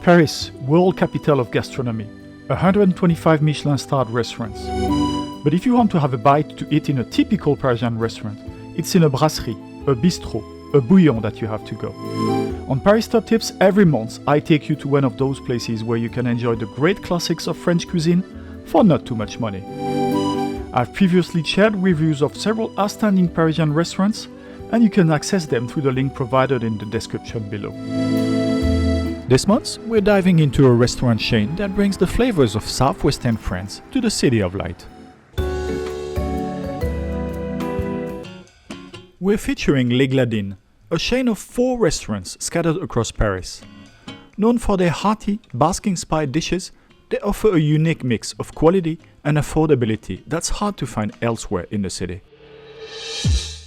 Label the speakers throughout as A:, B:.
A: Paris, world capital of gastronomy, 125 Michelin-starred restaurants. But if you want to have a bite to eat in a typical Parisian restaurant, it's in a brasserie, a bistro, a bouillon that you have to go. On Paris Top Tips, every month I take you to one of those places where you can enjoy the great classics of French cuisine for not too much money. I've previously shared reviews of several outstanding Parisian restaurants, and you can access them through the link provided in the description below. This month, we're diving into a restaurant chain that brings the flavors of southwestern France to the City of Light. We're featuring Les Gladines, a chain of 4 restaurants scattered across Paris. Known for their hearty, Basque-inspired dishes, they offer a unique mix of quality and affordability that's hard to find elsewhere in the city.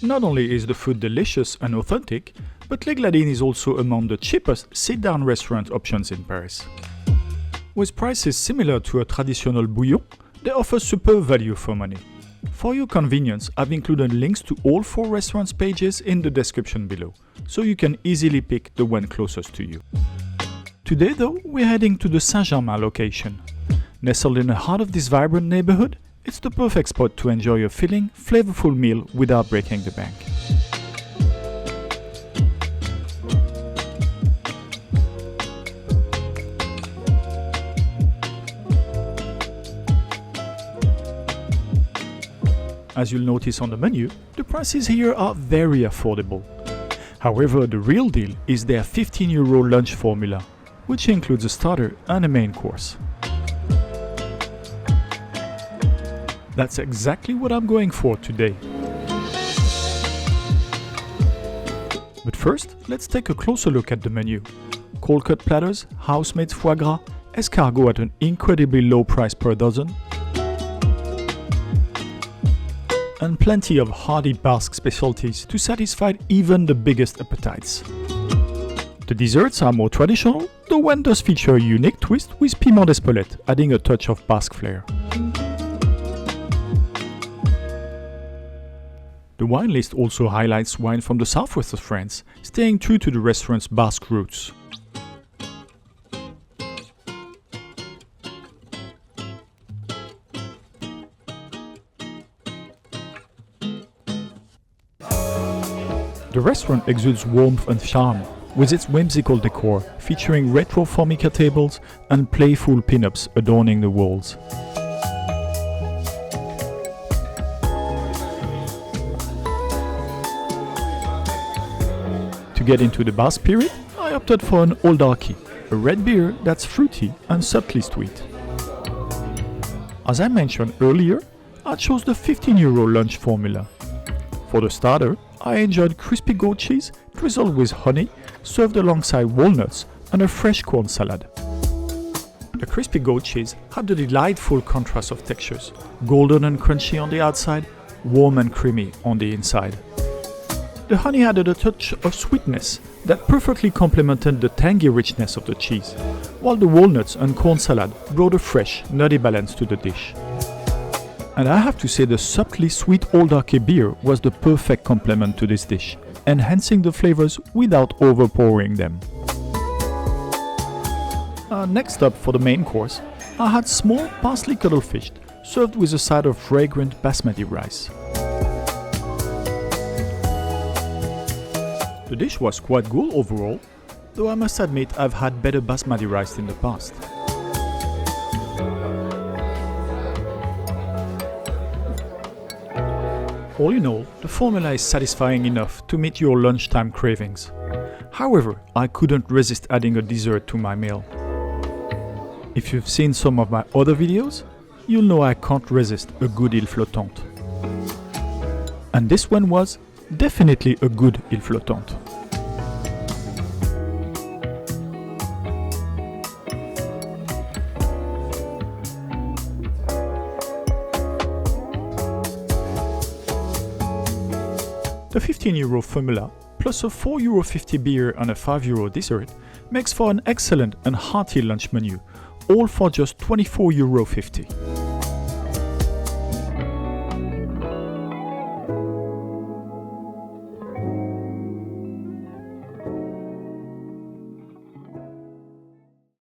A: Not only is the food delicious and authentic, but Les Gladines is also among the cheapest sit-down restaurant options in Paris. With prices similar to a traditional bouillon, they offer superb value for money. For your convenience, I've included links to all 4 restaurants' pages in the description below, so you can easily pick the one closest to you. Today though, we're heading to the Saint-Germain location. Nestled in the heart of this vibrant neighborhood, it's the perfect spot to enjoy a filling, flavorful meal without breaking the bank. As you'll notice on the menu, the prices here are very affordable. However, the real deal is their €15 lunch formula, which includes a starter and a main course. That's exactly what I'm going for today. But first, let's take a closer look at the menu. Cold cut platters, house-made foie gras, escargot at an incredibly low price per dozen, and plenty of hearty Basque specialties to satisfy even the biggest appetites. The desserts are more traditional, though one does feature a unique twist with piment d'Espelette, adding a touch of Basque flair. The wine list also highlights wine from the southwest of France, staying true to the restaurant's Basque roots. The restaurant exudes warmth and charm, with its whimsical decor featuring retro formica tables and playful pin-ups adorning the walls. To get into the Basque spirit, I opted for an Old Darky, a red beer that's fruity and subtly sweet. As I mentioned earlier, I chose the €15 lunch formula. For the starter, I enjoyed crispy goat cheese drizzled with honey, served alongside walnuts and a fresh corn salad. The crispy goat cheese had the delightful contrast of textures, golden and crunchy on the outside, warm and creamy on the inside. The honey added a touch of sweetness that perfectly complemented the tangy richness of the cheese, while the walnuts and corn salad brought a fresh, nutty balance to the dish. And I have to say the subtly sweet Old Darky beer was the perfect complement to this dish, enhancing the flavors without overpowering them. Next up for the main course, I had small parsley cuttlefish served with a side of fragrant basmati rice. The dish was quite good overall, though I must admit I've had better basmati rice in the past. All in all, the formula is satisfying enough to meet your lunchtime cravings. However, I couldn't resist adding a dessert to my meal. If you've seen some of my other videos, you'll know I can't resist a good île flottante. And this one was definitely a good île flottante. The €15 formula, plus a €4.50 beer and a €5 dessert, makes for an excellent and hearty lunch menu, all for just €24.50.